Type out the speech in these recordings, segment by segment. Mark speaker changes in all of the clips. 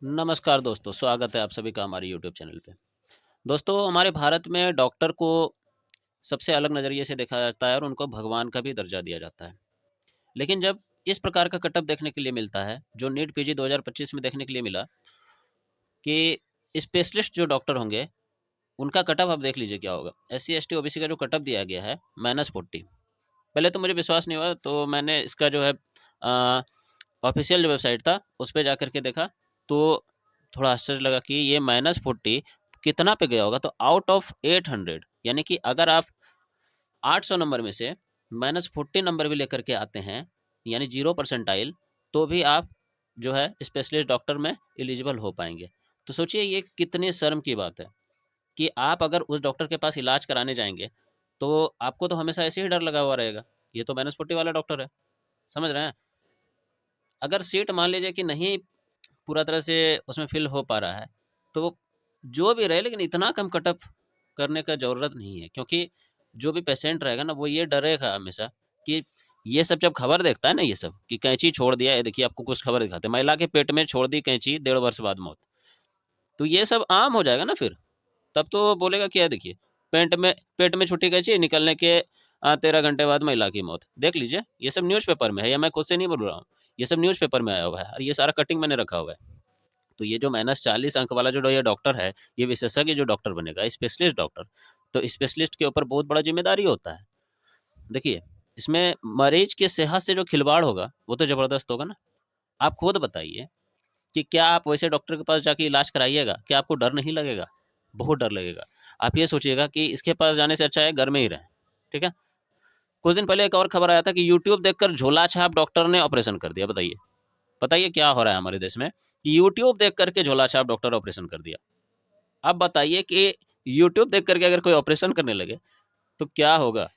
Speaker 1: नमस्कार दोस्तों, स्वागत है आप सभी का हमारे यूट्यूब चैनल पे। दोस्तों, हमारे भारत में डॉक्टर को सबसे अलग नज़रिए से देखा जाता है और उनको भगवान का भी दर्जा दिया जाता है। लेकिन जब इस प्रकार का कटअप देखने के लिए मिलता है, जो नीट पीजी 2025 में देखने के लिए मिला कि स्पेशलिस्ट जो डॉक्टर होंगे, उनका कटअप आप देख लीजिए क्या होगा। एससी, एसटी, ओबीसी का जो कटअप दिया गया है -40। पहले तो मुझे विश्वास नहीं हुआ, तो मैंने इसका जो है ऑफिशियल जो वेबसाइट था उस पे जा कर के देखा, तो थोड़ा आश्चर्य लगा कि ये -40 कितना पे गया होगा। तो आउट ऑफ 800, यानी कि अगर आप 800 नंबर में से -40 नंबर भी लेकर के आते हैं, यानी 0 परसेंटाइल, तो भी आप जो है स्पेशलिस्ट डॉक्टर में एलिजिबल हो पाएंगे। तो सोचिए ये कितनी शर्म की बात है कि आप अगर उस डॉक्टर के पास इलाज कराने जाएंगे तो आपको तो हमेशा ऐसे ही डर लगा हुआ रहेगा, ये तो -40 वाला डॉक्टर है। समझ रहे हैं? अगर सीट मान लीजिए कि नहीं पूरा तरह से उसमें फिल हो पा रहा है, तो जो भी रहे, लेकिन इतना कम कटअप करने का ज़रूरत नहीं है, क्योंकि जो भी पेशेंट रहेगा ना, वो ये डरेगा हमेशा कि ये सब जब खबर देखता है ना, ये सब कि कैंची छोड़ दिया, ये देखिए आपको कुछ खबर दिखाते हैं, महिला के पेट में छोड़ दी कैंची, 1.5 वर्ष बाद मौत। तो ये सब आम हो जाएगा ना फिर, तब तो बोलेगा कि ये देखिए पेट में छुट्टी कैंची, निकलने के 13 घंटे बाद महिला की मौत। देख लीजिए, ये सब न्यूज़पेपर में है, या मैं खुद से नहीं बोल रहा हूँ, ये सब न्यूज़पेपर में आया हुआ है और ये सारा कटिंग मैंने रखा हुआ है। तो ये जो -40 अंक वाला जो ये डॉक्टर है, ये विशेषज्ञ जो डॉक्टर बनेगा, स्पेशलिस्ट डॉक्टर, तो स्पेशलिस्ट के ऊपर बहुत बड़ा जिम्मेदारी होता है। देखिए, इसमें मरीज की सेहत से जो खिलवाड़ होगा, वो तो ज़बरदस्त होगा ना। आप खुद बताइए कि क्या आप वैसे डॉक्टर के पास जाके इलाज कराइएगा? क्या आपको डर नहीं लगेगा? बहुत डर लगेगा। आप ये सोचिएगा कि इसके पास जाने से अच्छा है घर में ही रहें, ठीक है? कुछ दिन पहले एक और खबर आया था कि यूट्यूब देखकर झोला छाप डॉक्टर ने ऑपरेशन कर दिया। बताइए, बताइए क्या हो रहा है हमारे देश में कि यूट्यूब देख करके झोला छाप डॉक्टर ऑपरेशन कर दिया। अब बताइए कि यूट्यूब देख करके अगर कोई ऑपरेशन करने लगे तो क्या होगा?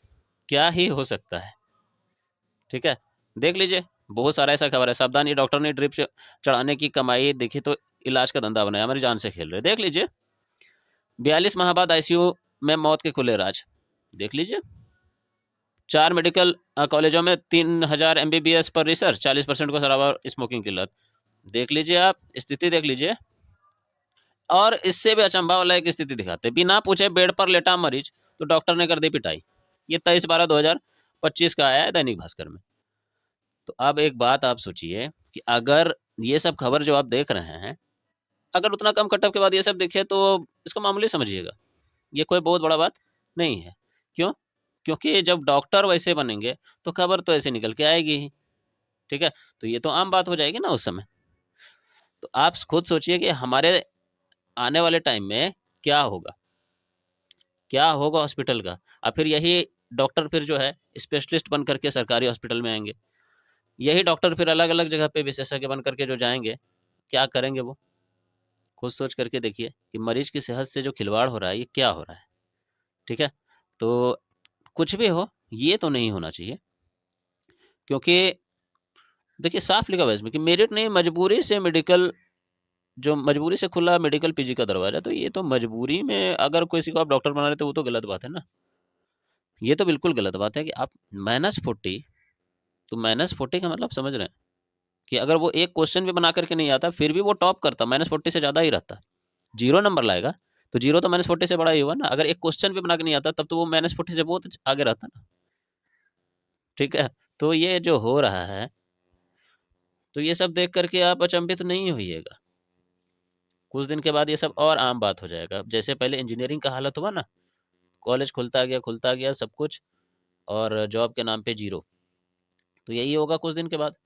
Speaker 1: क्या ही हो सकता है? ठीक है, देख लीजिए, बहुत सारा ऐसा खबर है। सावधान, ये डॉक्टर ने ड्रिप चढ़ाने की कमाई देखी तो इलाज का धंधा बनाया, हमारी जान से खेल रहे। देख लीजिए, 42 माह बाद आईसीयू में मौत के खुले राज। देख लीजिए, 4 मेडिकल कॉलेजों में 3000 एमबीबीएस पर रिसर्च, 40% को शराब और स्मोकिंग की लत। देख लीजिए, आप स्थिति देख लीजिए। और इससे भी अचंभा वाला एक स्थिति दिखाते हैं, बिना पूछे बेड पर लेटा मरीज तो डॉक्टर ने कर दी पिटाई। ये 23/12/2025 का आया है दैनिक भास्कर में। तो अब एक बात आप सोचिए कि अगर ये सब खबर जो आप देख रहे हैं, अगर उतना कम कटअप के बाद ये सब दिखे तो इसको मामूली समझिएगा, ये कोई बहुत बड़ा बात नहीं है। क्यों? क्योंकि जब डॉक्टर वैसे बनेंगे तो खबर तो ऐसे निकल के आएगी ही। ठीक है, तो ये तो आम बात हो जाएगी ना उस समय। तो आप खुद सोचिए कि हमारे आने वाले टाइम में क्या होगा, क्या होगा हॉस्पिटल का। और फिर यही डॉक्टर फिर जो है स्पेशलिस्ट बन करके सरकारी हॉस्पिटल में आएंगे, यही डॉक्टर फिर अलग अलग जगह पे विशेषज्ञ बन करके जो जाएंगे, क्या करेंगे वो? खुद सोच करके देखिए कि मरीज की सेहत से जो खिलवाड़ हो रहा है, ये क्या हो रहा है। ठीक है, तो कुछ भी हो, ये तो नहीं होना चाहिए। क्योंकि देखिए, साफ लिखा हुआ है इसमें कि मेरिट नहीं, मजबूरी से मेडिकल, जो मजबूरी से खुला मेडिकल पीजी का दरवाजा। तो ये तो मजबूरी में अगर किसी को आप डॉक्टर बना रहे तो वो तो गलत बात है ना। ये तो बिल्कुल गलत बात है कि आप -40, तो -40 का मतलब समझ रहे हैं कि अगर वो एक क्वेश्चन भी बना करके नहीं आता फिर भी वो टॉप करता, -40 से ज़्यादा ही रहता। 0 नंबर लाएगा तो 0 तो -40 से बड़ा ही हुआ ना। अगर एक क्वेश्चन भी बना के नहीं आता तब तो वो -40 से बहुत आगे रहता ना। ठीक है, तो ये जो हो रहा है, तो ये सब देख करके आप अचंभित नहीं होइएगा। कुछ दिन के बाद ये सब और आम बात हो जाएगा। जैसे पहले इंजीनियरिंग का हालत हुआ ना, कॉलेज खुलता गया सब कुछ, और जॉब के नाम पे जीरो। तो यही होगा कुछ दिन के बाद,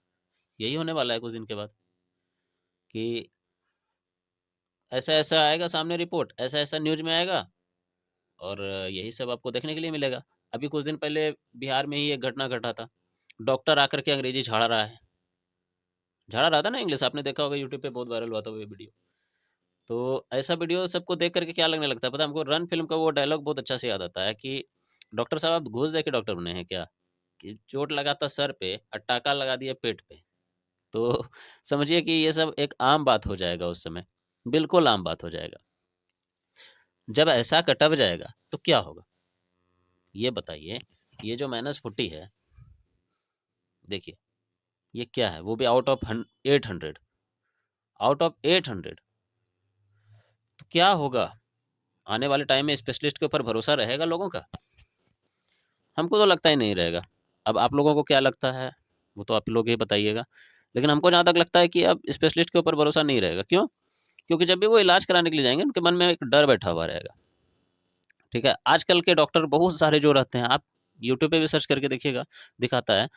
Speaker 1: यही होने वाला है कुछ दिन के बाद कि ऐसा ऐसा आएगा सामने रिपोर्ट, ऐसा ऐसा न्यूज में आएगा, और यही सब आपको देखने के लिए मिलेगा। अभी कुछ दिन पहले बिहार में ही एक घटना घटा था, डॉक्टर आकर के अंग्रेजी झाड़ा रहा था ना इंग्लिश, आपने देखा होगा यूट्यूब पे बहुत वायरल हुआ था वो वीडियो। तो ऐसा वीडियो सबको देख करके क्या लगने लगता है पता है हमको? रन फिल्म का वो डायलॉग बहुत अच्छा से याद आता है कि डॉक्टर साहब आप घूस दे के डॉक्टर बने हैं क्या? कि चोट लगाता सर पे और टाका लगा दिया पेट पे। तो समझिए कि ये सब एक आम बात हो जाएगा उस समय, बिल्कुल आम बात हो जाएगा। जब ऐसा कटअप जाएगा तो क्या होगा, ये बताइए। ये जो -40 है, देखिए, ये क्या है, वो भी आउट ऑफ 800। आउट ऑफ 800, तो क्या होगा आने वाले टाइम में? स्पेशलिस्ट के ऊपर भरोसा रहेगा लोगों का? हमको तो लगता ही नहीं रहेगा। अब आप लोगों को क्या लगता है वो तो आप लोग ही बताइएगा, लेकिन हमको जहाँ तक लगता है कि अब स्पेशलिस्ट के ऊपर भरोसा नहीं रहेगा। क्यों? क्योंकि जब भी वो इलाज कराने के लिए जाएंगे उनके मन में एक डर बैठा हुआ रहेगा। ठीक है, आजकल के डॉक्टर बहुत सारे जो रहते हैं, आप यूट्यूब पे भी सर्च करके देखिएगा, दिखाता है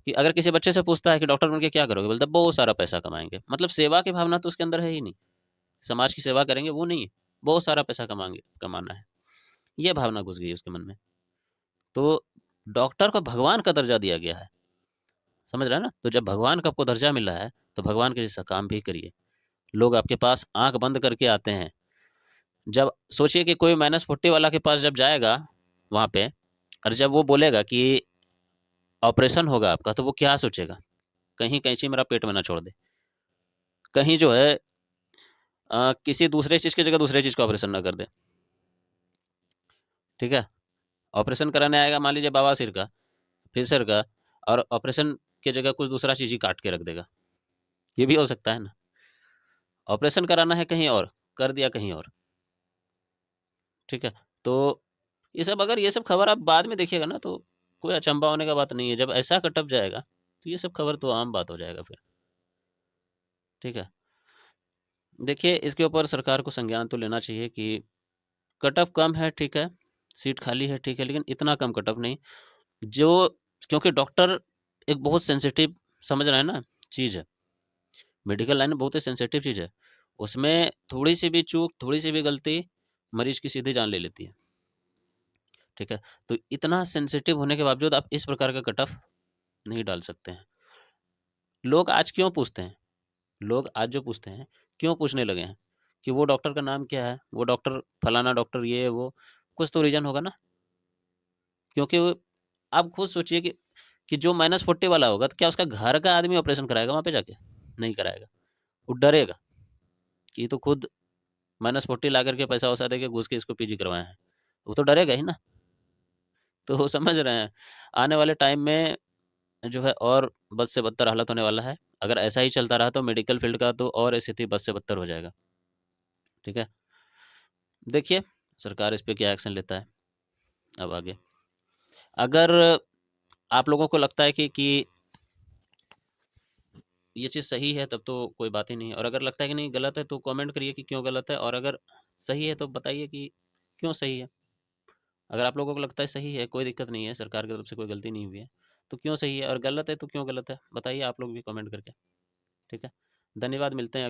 Speaker 1: कि अगर किसी बच्चे से पूछता है कि डॉक्टर बन के क्या करोगे, बोलता है बहुत सारा पैसा कमाएंगे। मतलब सेवा की भावना तो उसके अंदर है ही नहीं, समाज की सेवा करेंगे वो नहीं है, बहुत सारा पैसा कमाएंगे, कमाना है, ये भावना घुस गई उसके मन में। तो डॉक्टर को भगवान का दर्जा दिया गया है, समझ रहे हैं ना? तो जब भगवान का आपको दर्जा मिला है तो भगवान के जैसा काम भी करिए। लोग आपके पास आंख बंद करके आते हैं। जब सोचिए कि कोई -40 वाला के पास जब जाएगा वहाँ पे, और जब वो बोलेगा कि ऑपरेशन होगा आपका, तो वो क्या सोचेगा? कहीं कैंची मेरा पेट में ना छोड़ दे, कहीं जो है किसी दूसरे चीज़ की जगह दूसरे चीज़ का ऑपरेशन ना कर दे। ठीक है, ऑपरेशन कराने आएगा मान लीजिए बवासीर का, फिशर का, और ऑपरेशन की जगह कुछ दूसरा चीज़ ही काट के रख देगा, ये भी हो सकता है ना? ऑपरेशन कराना है कहीं और, कर दिया कहीं और। ठीक है, तो ये सब, अगर ये सब खबर आप बाद में देखिएगा ना, तो कोई अचंभा होने का बात नहीं है। जब ऐसा कटअप जाएगा तो ये सब खबर तो आम बात हो जाएगा फिर। ठीक है, देखिए इसके ऊपर सरकार को संज्ञान तो लेना चाहिए कि कटअप कम है, ठीक है, सीट खाली है, ठीक है, लेकिन इतना कम कटअप नहीं जो, क्योंकि डॉक्टर एक बहुत सेंसिटिव, समझ रहे हैं ना, चीज़ है। मेडिकल लाइन बहुत ही सेंसिटिव चीज़ है, उसमें थोड़ी सी भी चूक, थोड़ी सी भी गलती मरीज की सीधी जान ले लेती है। ठीक है, तो इतना सेंसिटिव होने के बावजूद आप इस प्रकार का कट ऑफ नहीं डाल सकते हैं। लोग आज क्यों पूछते हैं, लोग आज जो पूछते हैं क्यों पूछने लगे हैं कि वो डॉक्टर का नाम क्या है, वो डॉक्टर फलाना डॉक्टर, ये है वो, कुछ तो रीजन होगा ना। क्योंकि आप खुद सोचिए कि जो -40 वाला होगा तो क्या उसका घर का आदमी ऑपरेशन कराएगा वहाँ पे जाके? नहीं कराएगा, वो डरेगा कि ये तो खुद -40 ला करके पैसा वैसा दे के घुस के इसको पीजी करवाए हैं, वो तो डरेगा ही ना। तो समझ रहे हैं, आने वाले टाइम में जो है और बद से बदतर हालत होने वाला है। अगर ऐसा ही चलता रहा तो मेडिकल फील्ड का तो और स्थिति बद से बदतर हो जाएगा। ठीक है, देखिए सरकार इस पे क्या एक्शन लेता है अब आगे। अगर आप लोगों को लगता है कि ये चीज़ सही है तब तो कोई बात ही नहीं है, और अगर लगता है कि नहीं गलत है तो कमेंट करिए कि क्यों गलत है, और अगर सही है तो बताइए कि क्यों सही है। अगर आप लोगों को लगता है सही है, कोई दिक्कत नहीं है, सरकार की तरफ से कोई गलती नहीं हुई है, तो क्यों सही है, और गलत है तो क्यों गलत है, बताइए आप लोग भी कमेंट करके। ठीक है, धन्यवाद, मिलते हैं